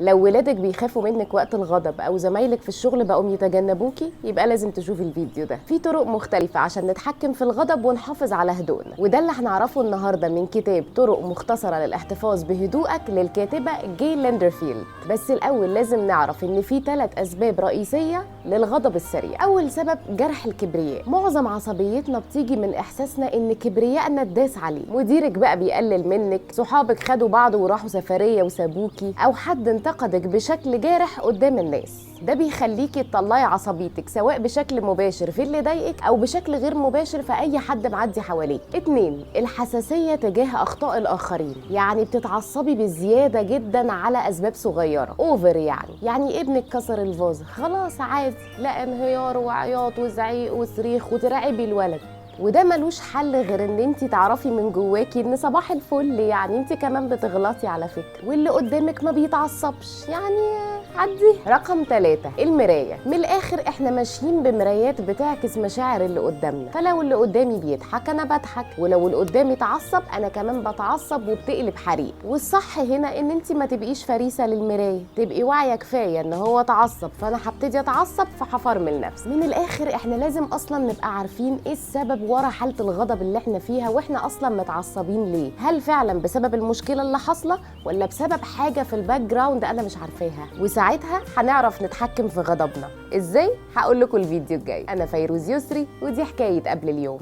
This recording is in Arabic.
لو ولادك بيخافوا منك وقت الغضب او زمايلك في الشغل بقوا يتجنبوكي، يبقى لازم تشوفي الفيديو ده. في طرق مختلفة عشان نتحكم في الغضب ونحافظ على هدوءنا، وده اللي هنعرفه النهارده من كتاب طرق مختصرة للاحتفاظ بهدوءك للكاتبة جيل ليندرفيلد. بس الاول لازم نعرف ان في 3 اسباب رئيسية للغضب السريع. اول سبب جرح الكبرياء. معظم عصبيتنا بتيجي من احساسنا ان كبريائنا اتداس عليه. مديرك بقى بيقلل منك، صحابك خدوا بعض وراحوا سفرية وسابوكي، او حد انتقدك بشكل جارح قدام الناس. ده بيخليكي تطلعي عصبيتك سواء بشكل مباشر في اللي ضايقك او بشكل غير مباشر في اي حد معدي حواليك. 2 الحساسية تجاه اخطاء الاخرين. يعني بتتعصبي بزيادة جدا على اسباب صغيرة، اوفر. يعني ابنك كسر الفازة، خلاص عادي، لا انهيار وعياط وزعيق وصريخ وترعبي الولد. وده ملوش حل غير ان انت تعرفي من جواكي ان صباح الفل، يعني انت كمان بتغلطي على فكرة، واللي قدامك ما بيتعصبش، يعني عدي. رقم 3 المراية. من الاخر احنا ماشيين بمرايات بتعكس مشاعر اللي قدامنا، فلو اللي قدامي بيضحك انا بضحك، ولو اللي قدامي اتعصب انا كمان بتعصب وبتقلب حريق. والصح هنا ان انت ما تبقيش فريسة للمراية، تبقي واعية كفاية ان هو اتعصب فانا هبتدي اتعصب فهفرمل نفسي. من الاخر احنا لازم اصلا نبقى عارفين ايه السبب ورا حالة الغضب اللي احنا فيها، واحنا اصلا متعصبين ليه. هل فعلا بسبب المشكلة اللي حاصلة، ولا بسبب حاجة في الباك جراوند انا مش عارفاها؟ وساعتها هنعرف نتحكم في غضبنا ازاي. هقول لكم الفيديو الجاي. انا فيروز يسري، ودي حكاية قبل اليوم.